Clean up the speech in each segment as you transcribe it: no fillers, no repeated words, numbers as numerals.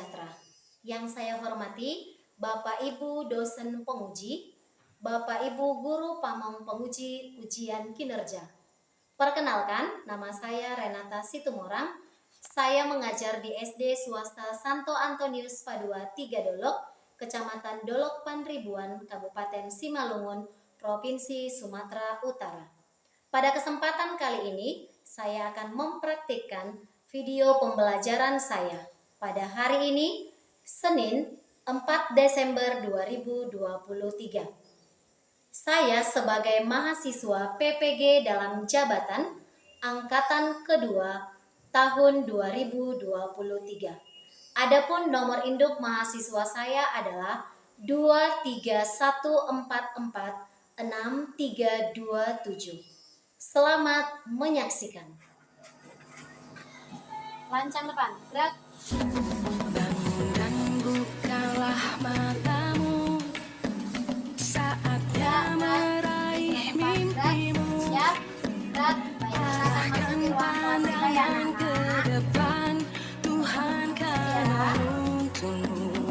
sejahtera. Yang saya hormati Bapak Ibu dosen penguji, Bapak Ibu guru pamong penguji ujian kinerja. Perkenalkan, nama saya Renata Situmorang. Saya mengajar di SD Swasta Santo Antonius Padua 3 Dolok, Kecamatan Dolok Panribuan, Kabupaten Simalungun, Provinsi Sumatera Utara. Pada kesempatan kali ini, saya akan mempraktikkan video pembelajaran saya pada hari ini, Senin 4 Desember 2023. Saya sebagai mahasiswa PPG dalam jabatan Angkatan Kedua tahun 2023. Adapun nomor induk mahasiswa saya adalah 231446327. Selamat menyaksikan. Lancang depan, gerak. Bangun dan bukalah matamu, saatnya meraih mimpimu. Siap, gerak. Arahkan pandangan ke depan, Tuhan kan menuntunmu.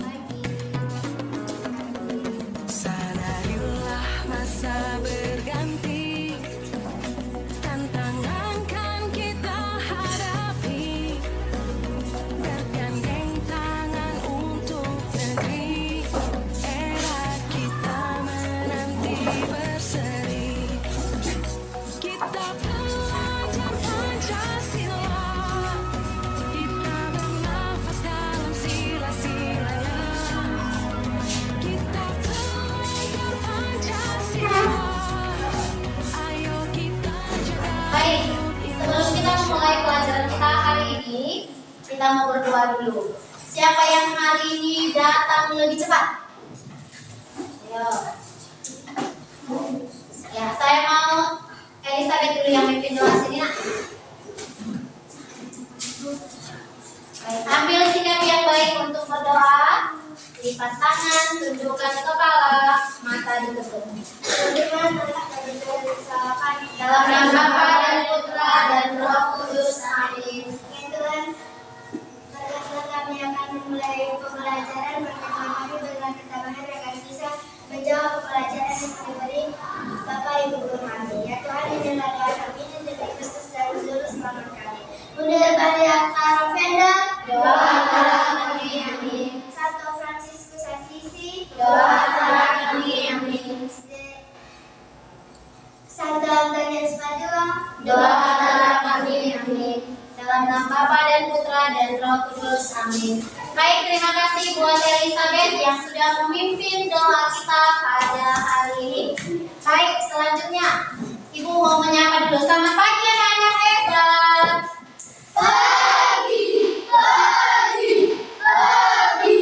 Sadarilah masa berganti, tantangan kan kita hadapi, bergandeng tangan untuk negeri, era kita menanti berseri. Kita belajar Pancasila, kita bernafas dalam sila-silanya. Kita belajar Pancasila, ayo kita jaga. Baik, sebelum kita memulai pelajaran kita hari ini, kita mau berdoa dulu. Siapa yang hari ini datang lebih cepat? Ayo. Ya, saya mau Elizabeth dulu yang mimpin doa sini, nak. Baik, ambil sikap yang baik untuk berdoa. Lipat tangan, tunjukkan kepala, mata ditutup. Dalam nama Bapa dan Putra dan Roh Kudus. Amin. Ya Tuhan, setelah kami akan memulai pembelajaran, berkata kami berikan ketabahan agar bisa menjawab pembelajaran yang diberi Bapak Ibu guru kami. Ya Tuhan, inilah doa kami demi Kristus dan seluruh selamat kami. Mundur balik Karavenda, Doa antara kami, amin. Santo Fransiskus Assisi, Doa antara kami, amin. Santo Antonius Padua, Doa antara kami, amin. Dalam nama Bapa dan Putra dan Roh Kudus, amin. Baik, terima kasih buat Elizabeth yang sudah memimpin doa kita pada hari ini. Baik, selanjutnya Ibu mau menyapa dulu. Selamat pagi anak-anak hebat. Pagi, pagi, pagi.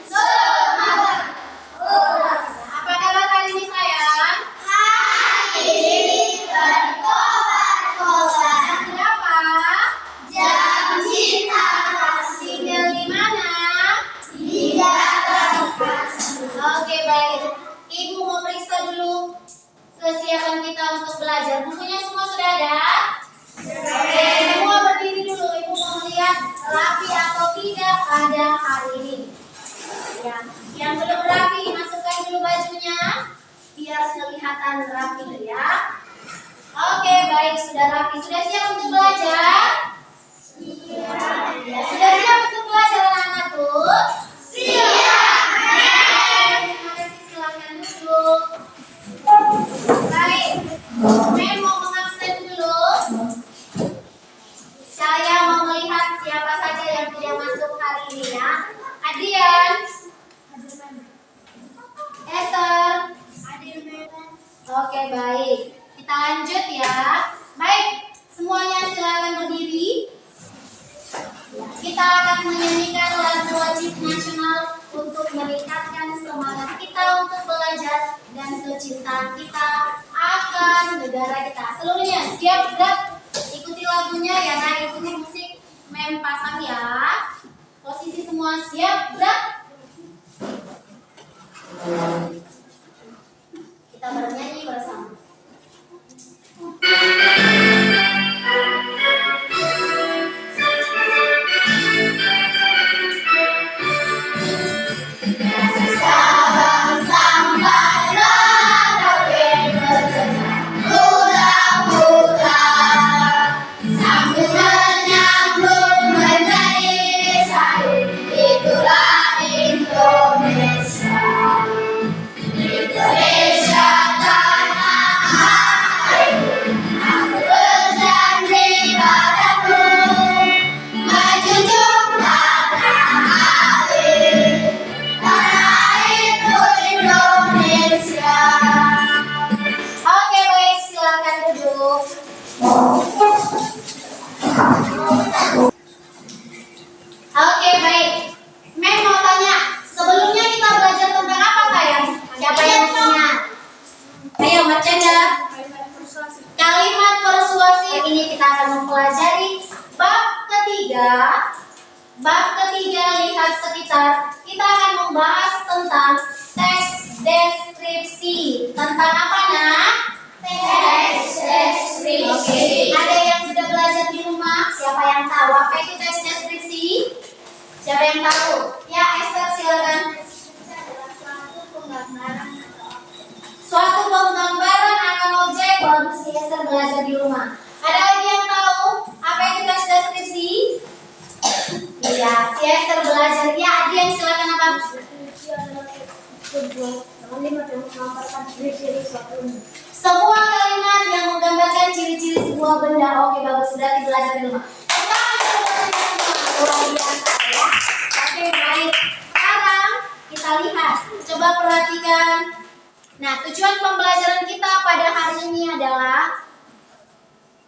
Semangat. Apa kabar hari ini sayang? Hari ini berkobar-kobar. Berapa? Jam cinta kasih. Tinggal di mana? Di dalam kasih. Oke, baik. Ibu mau periksa dulu kesiapan kita untuk belajar. Bukunya semua sudah ada? Oke, semua berdiri dulu. Ibu mau melihat rapi atau tidak pada hari ini. Ya, yang belum rapi masukkan dulu bajunya biar kelihatan rapi ya. Oke, baik, sudah rapi. Sudah siap untuk belajar? Ya, sudah siap untuk belajar anak-anakku? Siap. Terima kasih, silakan duduk. Baik, saya mau mengabsen dulu. Saya mau melihat siapa saja yang tidak masuk hari ini ya. Adrian, Esther, oke baik. Kita lanjut ya. Baik, semuanya silakan berdiri. Kita akan menyanyikan lagu wajib nasional untuk meningkatkan semangat kita untuk belajar dan kecintaan kita akan negara kita. Seluruhnya siap gerak, ikuti lagunya ya, nah ikuti musik mem pasang ya. Posisi semua siap gerak. Kita bernyanyi bersama. belajar, kita akan membahas tentang teks deskripsi. Tentang apa, Nak? Teks deskripsi. Oke. Ada yang sudah belajar di rumah? Siapa yang tahu apa itu teks deskripsi? Siapa yang tahu? Ya, Esther silakan. Suatu penggambaran akan objek. Bagus, si Esther belajar di rumah. Ada lagi yang tahu apa itu teks deskripsi? Iya, si Esther belajar. Ya, Adian silakan apa? Sebuah kalimat yang menggambarkan ciri-ciri sebuah benda. Oke, bagus, berarti belajar di rumah. Luar biasa ya. Oke, baik. Sekarang kita lihat. Coba perhatikan. Nah, tujuan pembelajaran kita pada hari ini adalah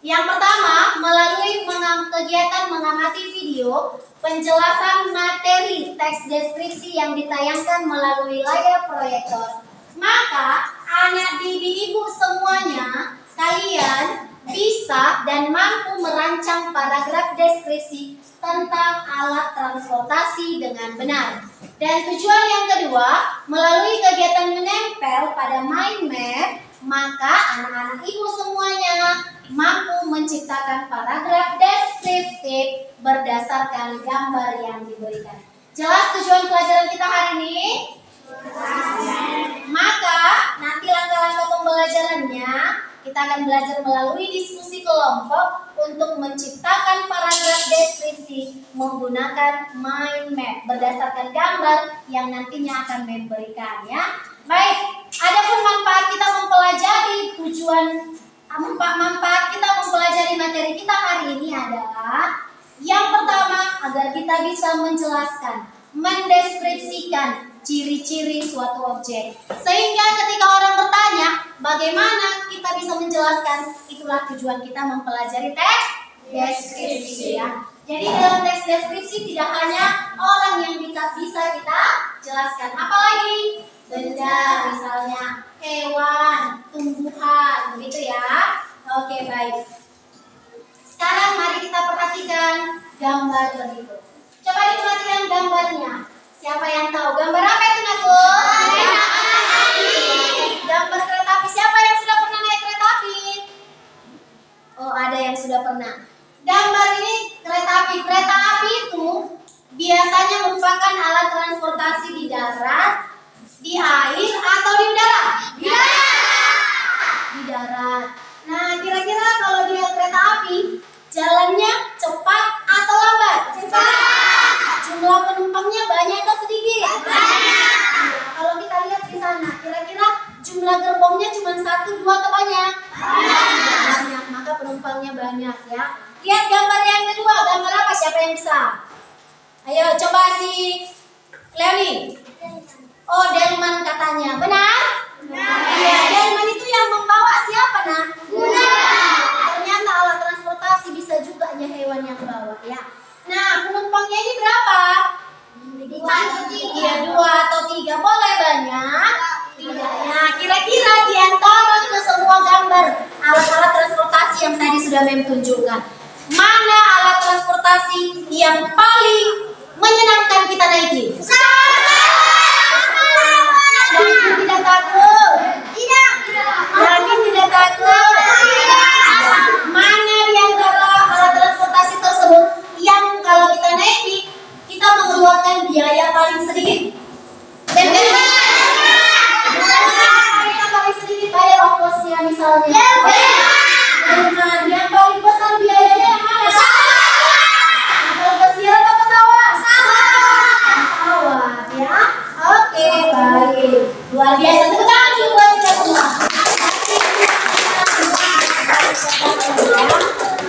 yang pertama, melalui kegiatan mengamati video penjelasan materi teks deskripsi yang ditayangkan melalui layar proyektor. Maka, anak didik ibu semuanya, kalian bisa dan mampu merancang paragraf deskripsi tentang alat transportasi dengan benar. Dan tujuan yang kedua, melalui kegiatan menempel pada mind map, maka anak-anak ibu semuanya mampu menciptakan paragraf deskriptif berdasarkan gambar yang diberikan. Jelas tujuan pelajaran kita hari ini? Maka nanti langkah-langkah pembelajarannya kita akan belajar melalui diskusi kelompok untuk menciptakan paragraf deskripsi menggunakan mind map berdasarkan gambar yang nantinya akan memberikan ya. Baik, adapun manfaat kita mempelajari manfaat kita mempelajari materi kita hari ini adalah yang pertama, agar kita bisa menjelaskan, mendeskripsikan ciri-ciri suatu objek. Sehingga ketika orang bertanya, bagaimana kita bisa menjelaskan, itulah tujuan kita mempelajari teks deskripsi ya. Jadi dalam teks deskripsi tidak hanya orang yang bisa kita jelaskan, apalagi benda, misalnya hewan, tumbuhan, begitu ya. Oke, baik. Sekarang mari kita perhatikan gambar berikut. Coba diperhatikan gambarnya. Siapa yang tahu gambar apa itu, Naku? Kereta api. Gambar kereta api. Siapa yang sudah pernah naik kereta api? Oh, ada yang sudah pernah. Gambar ini kereta api. Kereta api itu biasanya merupakan alat transportasi di darat, di air, atau di udara? Di darat. Di darat. Nah, kira-kira kalau dia kereta api, jalannya cepat atau lambat? Cepat. Jumlah penumpangnya banyak atau sedikit? Banyak. Kalau kita lihat di sana, kira-kira jumlah gerbongnya cuma 1, 2 atau banyak? Banyak. Maka penumpangnya banyak ya. Lihat gambar yang kedua. Gambar apa? Siapa yang bisa? Ayo coba si Leoni. Oh, delman katanya. Benar? Iya, delman itu yang membawa siapa, Nak? Kuda. Ternyata alat transportasi bisa juga hanya hewan yang bawa ya. Nah, penumpangnya ini berapa? 2 atau 3. Iya, 2 atau 3. Boleh banyak? Tidak. Nah, kira-kira di antara ke semua gambar alat-alat transportasi yang tadi sudah Mem tunjukkan, mana alat transportasi yang paling menyenangkan kita naiki? Yakin tidak takut? Tidak. Yakin tidak takut? Mana di antara alat transportasi tersebut yang kalau kita naiki, kita mengeluarkan biaya paling sedikit? Benar. Kita paling sedikit bayar ongkosnya misalnya. Benar. Yang paling besar biayanya yang mana? Kalau pesiar atau pesawat? Pesawat ya. Oke, baik. Luar biasa. Tepuk tangan dulu buat kita semua.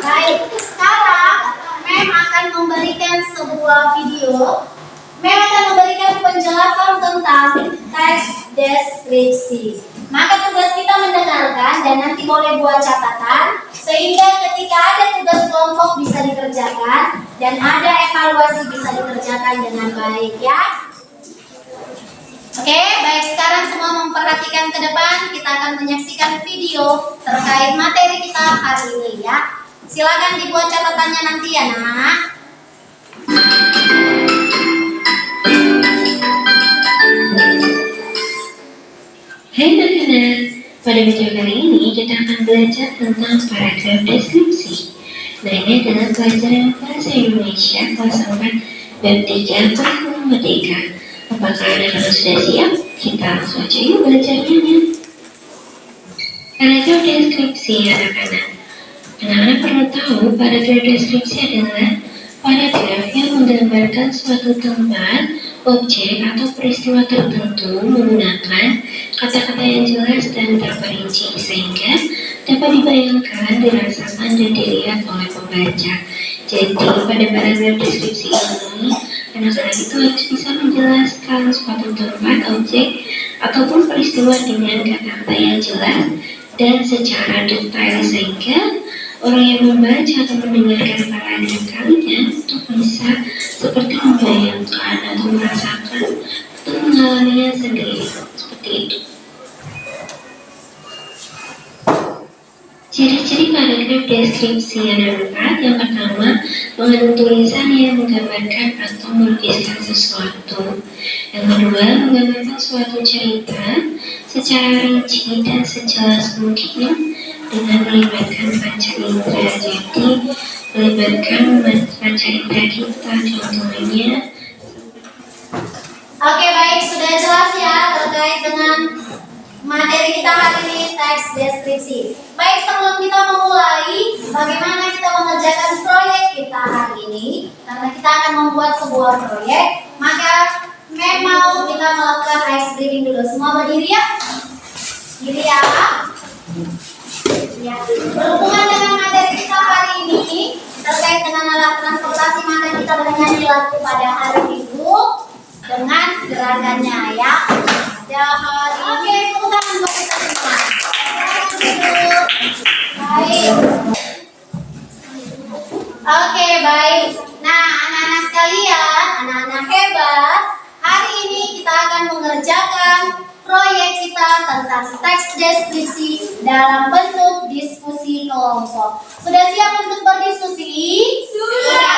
Baik, sekarang Mem akan memberikan sebuah video. Mem akan memberikan penjelasan tentang teks deskripsi. Maka tugas kita mendengarkan dan nanti boleh buat catatan sehingga ketika ada tugas kelompok bisa dikerjakan dan ada evaluasi bisa dikerjakan dengan baik ya. Oke, baik, sekarang semua memperhatikan ke depan. Kita akan menyaksikan video terkait materi kita hari ini ya. Silakan dibuat catatannya nanti ya, Nak. Pada video kali ini kita akan belajar tentang paragraf deskripsi. Nah, ini adalah pelajaran bahasa Indonesia kelas 4 bab 3 Kurikulum Merdeka. Apakah anak-anak sudah siap? Kita langsung aja yuk belajarnya. Paragraf deskripsi anak-anak. Anak-anak perlu tahu paragraf deskripsi adalah paragraf yang menggambarkan suatu tempat, objek, atau peristiwa tertentu menggunakan kata-kata yang jelas dan terperinci sehingga dapat dibayangkan, dirasakan, dan dilihat oleh pembaca. Jadi pada paragraf deskripsi ini, anak-anak itu harus bisa menjelaskan suatu tempat, objek, ataupun peristiwa dengan kata-kata yang jelas dan secara detail sehingga orang yang membaca atau mendengarkan paragraf kalian itu bisa seperti membayangkan atau merasakan atau mengalaminya sendiri seperti itu. Ciri-ciri paragraf deskripsi anak-anak. Yang pertama, mengandung tulisan yang menggambarkan atau melukiskan sesuatu. Yang kedua, menggambarkan suatu cerita secara rinci dan sejelas mungkin dengan melibatkan panca indera. Jadi melibatkan panca indera kita, contohnya. Oke, baik, sudah jelas ya terkait dengan materi kita hari ini, teks deskripsi. Baik, sebelum kita memulai bagaimana kita mengerjakan proyek kita hari ini, karena kita akan membuat sebuah proyek, maka memang kita melakukan ice breathing dulu. Semua berdiri ya? Berdiri ya? Ya. Berhubungan dengan materi kita hari ini terkait dengan alat transportasi, maka kita bernyanyi lagu pada hari Minggu dengan gerakannya ya. Pada hari oke, tepuk tangan buat kita semua. Baik. Oke, baik. Nah, anak-anak sekalian, anak-anak hebat, hari ini kita akan mengerjakan proyek kita tentang teks deskripsi dalam bentuk diskusi kelompok. Sudah siap untuk berdiskusi? Sudah.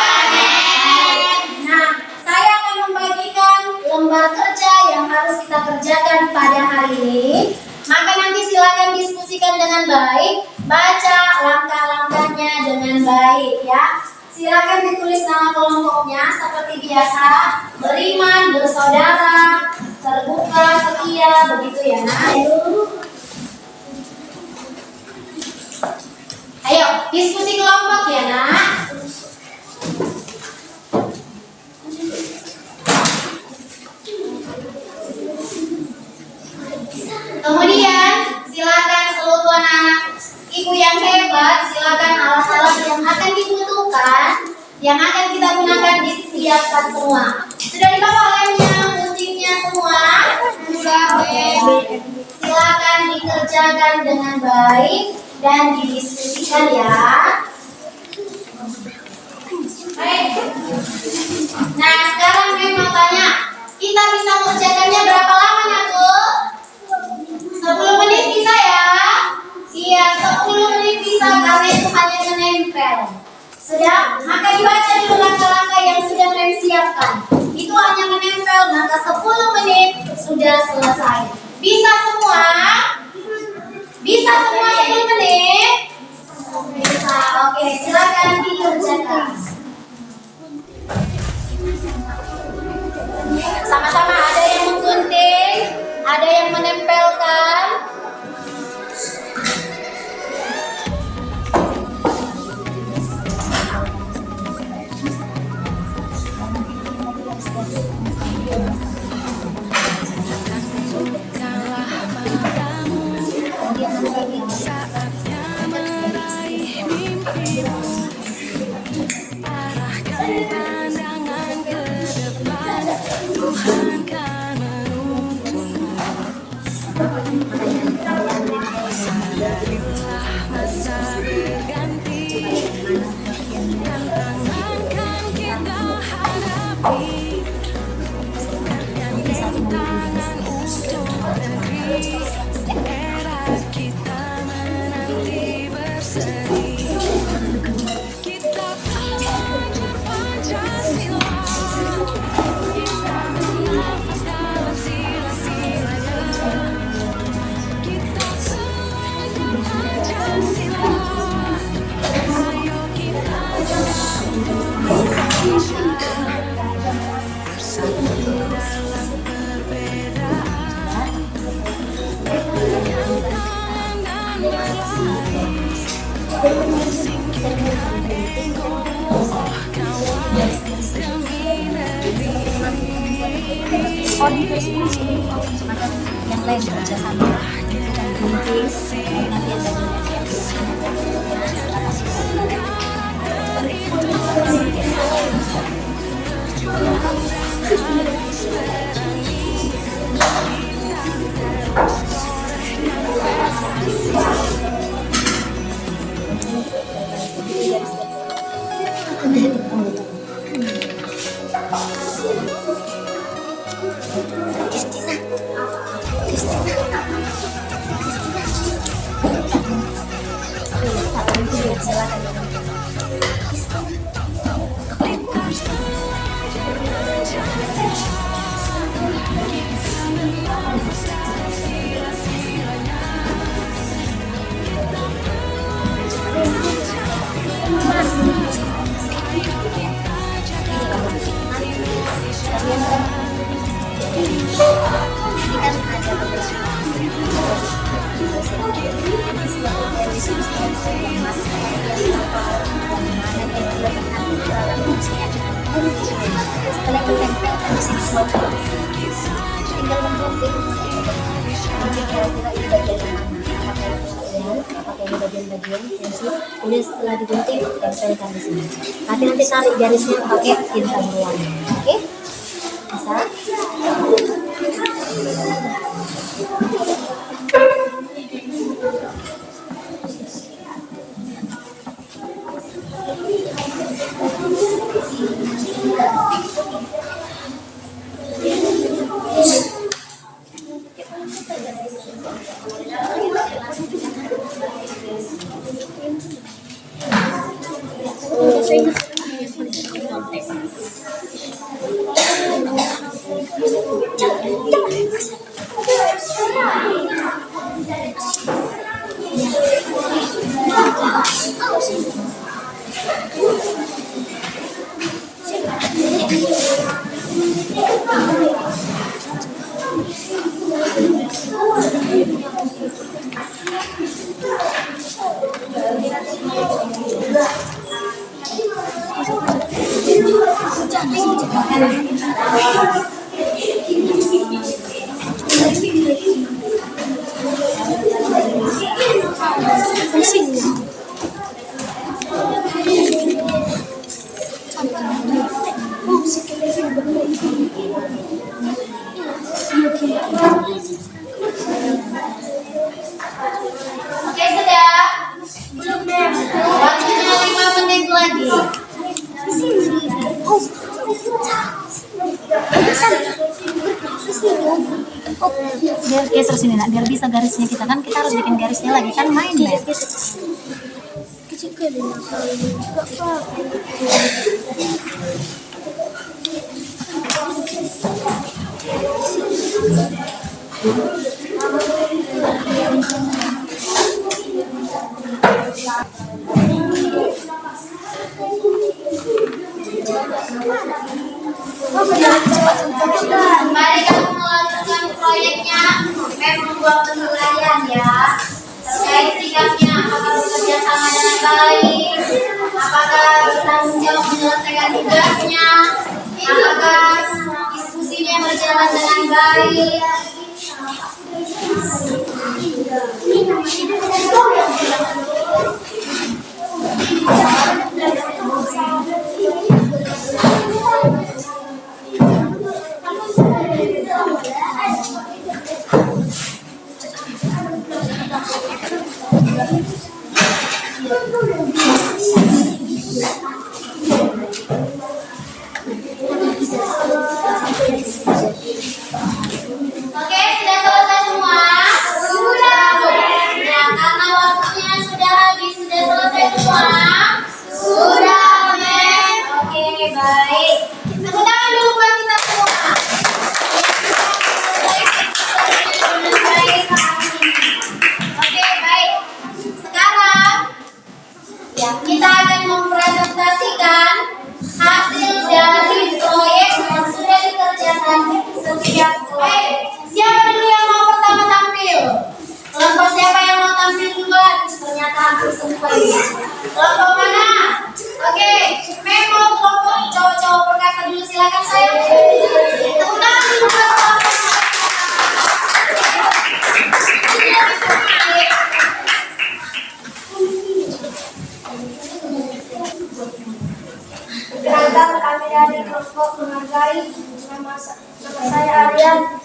Nah, saya akan membagikan lembar kerja yang harus kita kerjakan pada hari ini. Maka nanti silakan diskusikan dengan baik, baca langkah-langkahnya dengan baik ya. Silakan ditulis nama kelompoknya seperti biasa, beriman, bersaudara, terbuka, setia, begitu ya. Nah, ayo diskusi kelompok ya nak. Kemudian silakan seluruh anak ibu yang hebat, silakan alat-alat yang akan dibutuhkan, yang akan kita gunakan disiapkan semua. Sudah dibawa lemnya, guntingnya semua? Sudah. Silakan dikerjakan dengan baik dan didiskusikan ya. Baik. Nah, sekarang memang tanya, kita bisa mengerjakannya berapa lama Naku? 10 menit bisa ya? Iya, 10 menit bisa karena itu hanya menempel. Sudah? Maka dibaca dulu langkah-langkah yang sudah kalian siapkan. Itu hanya menempel, maka 10 menit sudah selesai. Bisa semua? Bisa semua 10 menit? Bisa. Oke, silakan dikerjakan. Sama-sama, ada yang menggunting, ada yang menempelkan. Bukalah matamu, saatnya meraih mimpimu. Arahkan pandangan ke depan, Tuhan kan menuntunmu. Sadarilah masa berganti, tantangan kan kita hadapi. Gandeng tangan untuk negeri, era kita menanti berseri. Kita belajar Pancasila, kita bernafas dalam sila-silanya. Maka yang lain kerja sama dan gunting nanti ada setelah ditempelkan di sini semua tinggal menggunting nanti kira-kira ini bagian mana apakah ini bagian-bagian kemudian setelah digunting tempelkan di sini nanti tarik garisnya pakai tinta berwarna. Oke, bisa. Oke, sudah. Waktunya 5 menit lagi. Biar geser sini nak, biar bisa garisnya kita kan kita harus bikin garisnya lagi kan main ya. Mari kamu melakukan proyeknya. Membuat penilaian ya. Terkait sikapnya, apakah bekerja sama dengan baik, apakah bertanggung jawab menyelesaikan tugasnya, apakah diskusinya berjalan dengan baik. Oke, sudah selesai semua.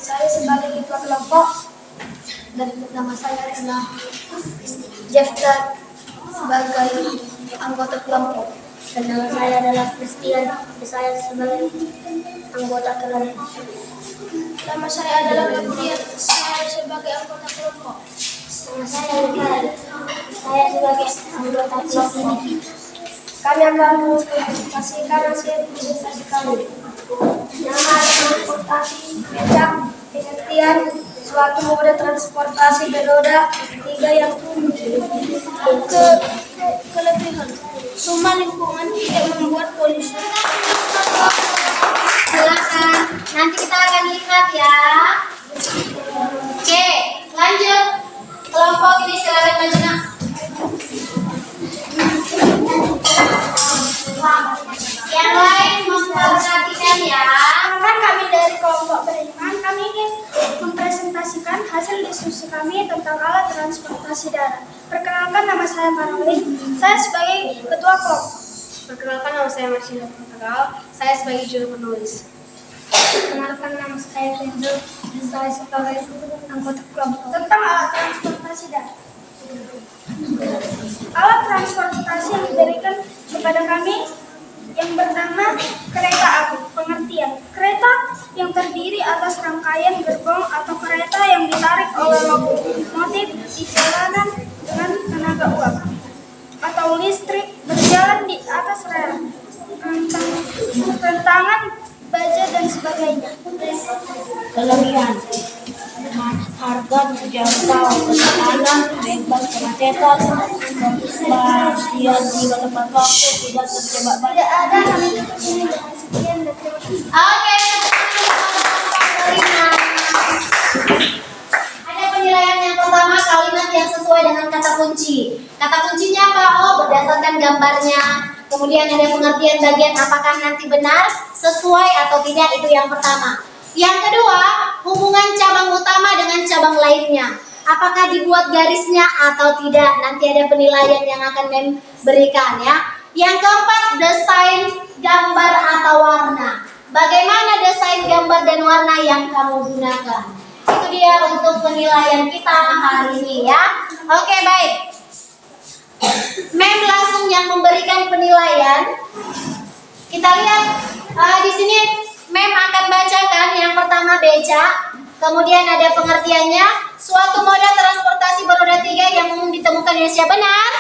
Saya sebagai ketua kelompok dan nama saya adalah Jefter sebagai anggota kelompok dan nama saya adalah Christian. Saya sebagai anggota kelompok. Nama saya adalah Gabriel. Saya sebagai anggota kelompok. Nama saya Lukai. Saya sebagai anggota kelompok. Kami akan mempresentasikan hasil presentasi kami. Nama transportasi becak, pengertian suatu moda transportasi beroda tiga yang tumbuh. Kelebihan rumah lingkungan tidak membuat polusi. Silakan. Nanti kita akan lihat ya. Oke, lanjut. Kelompok ini silakan maju nak. Yang lain memperhatikan ya. Karena kami dari kelompok beriman, kami ingin mempresentasikan hasil diskusi kami tentang alat transportasi darat. Perkenalkan, nama saya Karolin. Saya sebagai ketua kelompok. Perkenalkan, nama saya Marcina Putagal. Saya sebagai juru penulis. Perkenalkan, nama saya Kenzo. Saya sebagai anggota kelompok. Tentang alat transportasi darat. Alat transportasi yang diberikan kepada kami yang bernama kereta api. Pengertian: kereta yang terdiri atas rangkaian gerbong atau kereta yang ditarik oleh lokomotif di jalanan dengan tenaga uap atau listrik berjalan di atas rel, rentangan baja dan sebagainya. Kelebihan: harga terjangkau, ketahanan, bebas kemacetan, kepastian di tepat waktu, tidak terjebak banyak. Tidak ada, kami cukup ini. Sekian dan terima kasih. Oke. Ada penilaian yang pertama, kalimat yang sesuai dengan kata kunci. Kata kuncinya apa? Oh, berdasarkan gambarnya. Kemudian ada pengertian bagian apakah nanti benar, sesuai atau tidak, itu yang pertama. Yang kedua, hubungan cabang utama dengan cabang lainnya. Apakah dibuat garisnya atau tidak? Nanti ada penilaian yang akan memberikan ya. Yang keempat, desain gambar atau warna. Bagaimana desain gambar dan warna yang kamu gunakan? Itu dia untuk penilaian kita hari ini ya. Oke, baik. Mem langsung yang memberikan penilaian. Kita lihat di sini Mem akan bacakan yang pertama becak. Kemudian ada pengertiannya, suatu moda transportasi beroda tiga yang umum ditemukan di Indonesia. Benar?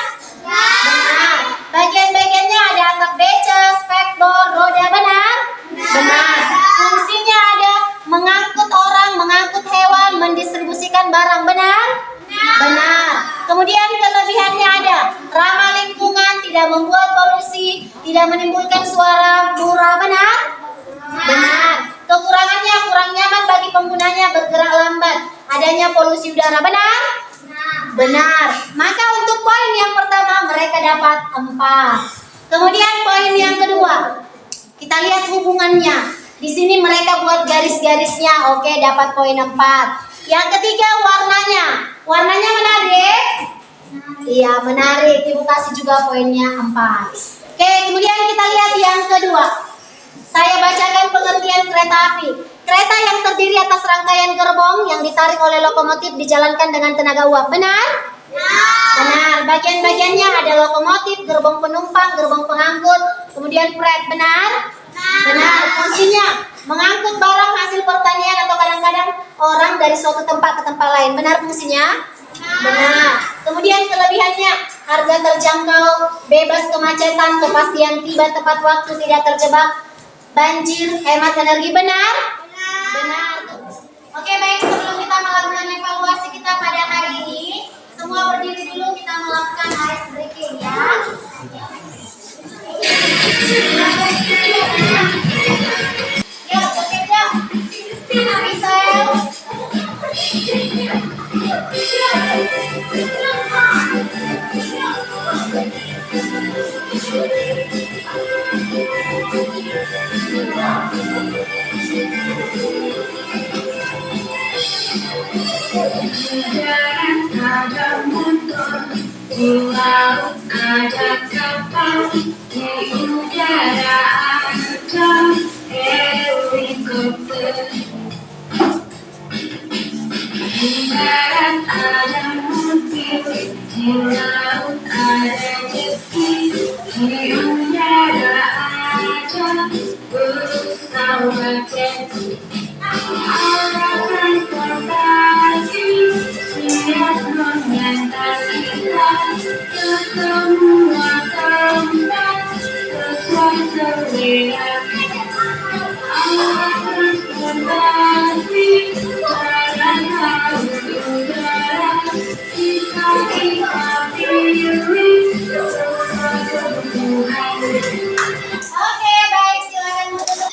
Benar. Bagian-bagiannya ada atap beca, spekbor, roda. Benar? Benar. Fungsinya ada mengangkut orang, mengangkut hewan, mendistribusikan barang. Benar? Benar. Kemudian kelebihannya ada ramah lingkungan, tidak membuat polusi, tidak menimbulkan suara, murah. Benar? Benar. Kekurangannya kurang nyaman bagi penggunanya, bergerak lambat, adanya polusi udara. Benar? Benar. Maka untuk poin yang pertama mereka dapat 4. Kemudian poin yang kedua, kita lihat hubungannya. Di sini mereka buat garis-garisnya. Oke, dapat poin 4. Yang ketiga, warnanya. Warnanya menarik? Iya, menarik. Ibu kasih juga poinnya 4. Oke, kemudian kita lihat yang kedua. Saya bacakan pengertian kereta api. Kereta yang terdiri atas rangkaian gerbong yang ditarik oleh lokomotif dijalankan dengan tenaga uap. Benar? Benar. Bagian-bagiannya ada lokomotif, gerbong penumpang, gerbong pengangkut, kemudian pret. Benar? Benar. Fungsinya mengangkut barang hasil pertanian atau kadang-kadang orang dari suatu tempat ke tempat lain. Benar fungsinya? Benar. Kemudian kelebihannya, harga terjangkau, bebas kemacetan, kepastian tiba tepat waktu, tidak terjebak banjir, hemat energi. Benar? Benar. Oke, baik, sebelum kita melakukan evaluasi kita pada hari ini, semua berdiri dulu, kita melakukan ice breaking ya. Yuk, bekerja. Michelle. Ada motor, di laut ada kapal, di udara ada helikopter. Di darat ada mimpi, di laut ada rezeki, di udara ada bersama janji. Arahkan kekasih, siap mengantar kita ke semua tempat sesuai selera. Arahkan kekasih, jalan harum udara, kita pilih sesuai kebutuhan. Oke, baik, silakan tutup.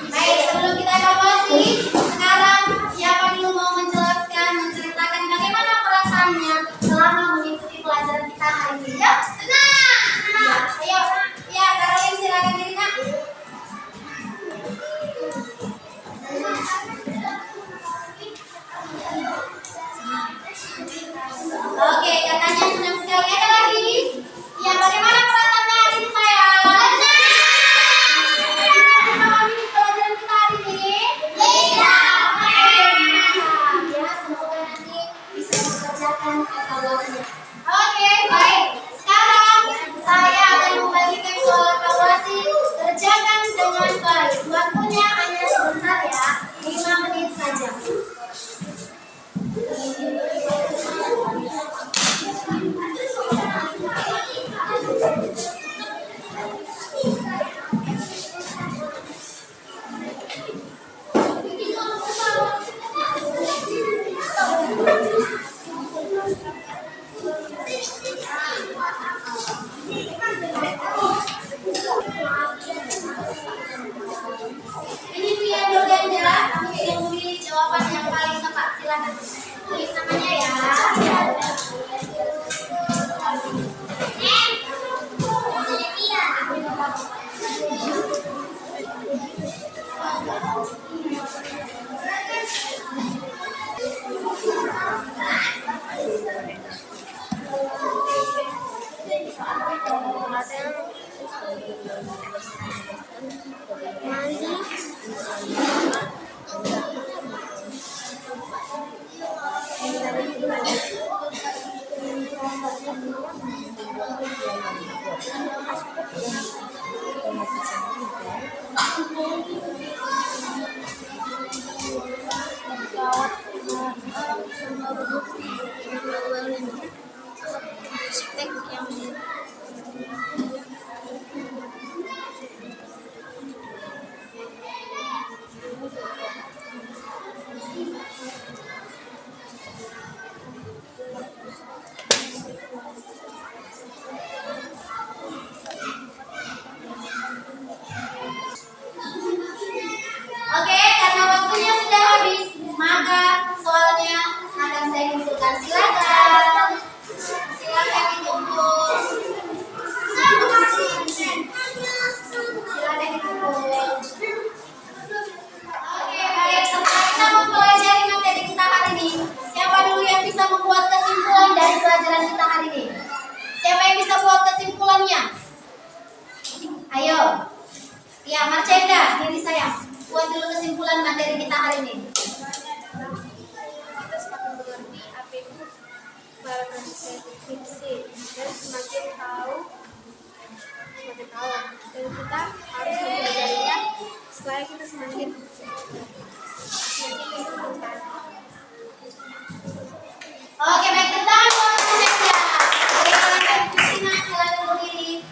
Baik, sebelum kita evaluasi, sekarang siapa dulu mau menjelaskan, menceritakan bagaimana perasaannya selama mengikuti pelajaran kita hari ini? Ya, senang. Ya, ayo, ya, Karolin silakan diri nak. Oke, katanya senang sekali. Ada lagi? Ya, bagaimana perasaannya hari ini sayang? Memahami pelajaran kita hari ini? Iya. Ya, semoga nanti bisa mengerjakan evaluasinya. Oke, baik. Sekarang saya akan membagikan soal evaluasi. Kerjakan dengan baik. Waktunya hanya sebentar ya, 5 menit saja. Ini pilihan berganda, kamu yang memilih jawaban yang paling tepat. Silakan tulis namanya ya. Oke, karena waktunya sudah habis, maka soalnya akan saya munculkan. Silakan. Silakan ditumpuk. Silakan ditumpuk. Oke, baik. Setelah kita mempelajari materi kita hari ini, siapa dulu yang bisa membuat kesimpulan dari pelajaran kita hari ini? Siapa yang bisa buat kesimpulannya? Ayo. Ya, Marcenda, diri saya. Buat dulu kesimpulan materi kita hari ini. Kita semakin mengerti apa itu pelajaran skripsi dan semakin tahu dan kita harus mempelajarinya supaya kita semakin menentukan. Oke, baik, tentang Marcenda. Silakan Kristina, silakan berdiri.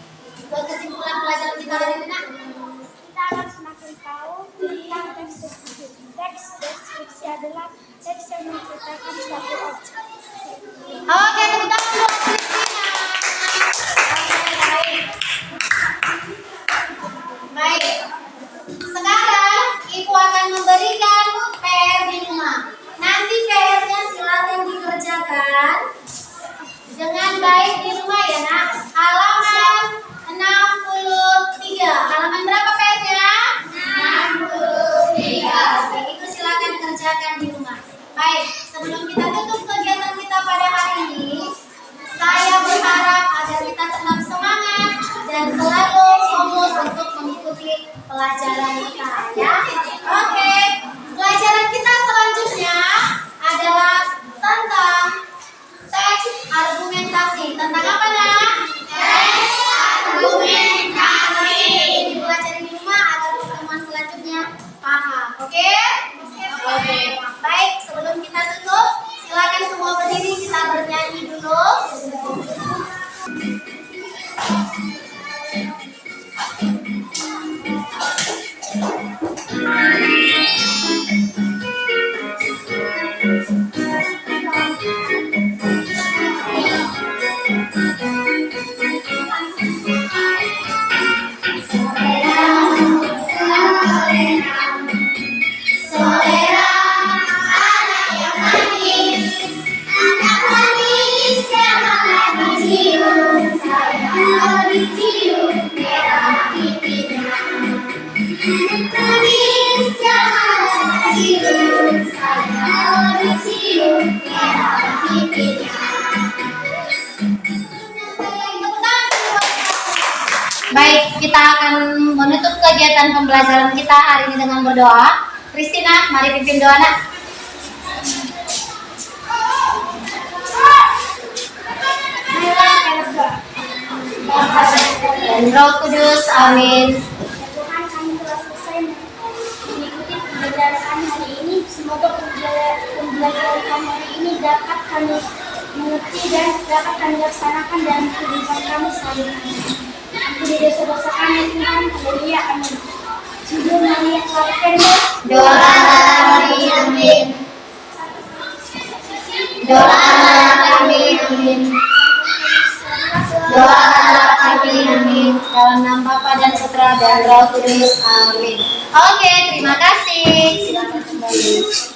Buat kesimpulan pelajaran kita hari ini, nak. Kita akan semakin tahu tentang teks deskripsi. Teks deskripsi adalah teks yang menceritakan suatu objek. Oke, tepuk tangan buat Kristina. Oke, baik. Baik. Sekarang Ibu akan memberikan PR di rumah. Nanti PR-nya silakan dikerjakan dengan baik di rumah ya, nak. Halaman 63. Halaman berapa PR-nya? 63. Oke, itu silakan kerjakan di rumah. Baik, sebelum kita tutup kegiatan kita pada hari ini, saya berharap agar kita tetap semangat dan selalu fokus untuk mengikuti pelajaran kita ya. Oke, pelajaran kita selanjutnya siung tiada berhentinya. Baik, kita akan menutup kegiatan pembelajaran kita hari ini dengan berdoa. Christina, mari pimpin doa, nak. Dan Roh Kudus, amin. Tuhan, kami telah selesai mengikuti pembelajaran kami hari ini. Semoga pembelajaran kami hari ini dapat kami mengerti dan dapat kami laksanakan dalam kehidupan kami sehari-hari. Ampuni dosa-dosa kami, Tuhan. Haleluya, amin. Sebelum Maria Karpenter, Doakanlah kami, amin. Doakanlah kami, amin. Doakanlah kami, amin. Dalam nama Bapa dan Putra dan Roh Kudus, amin. Oke, terima kasih. Silakan kembali.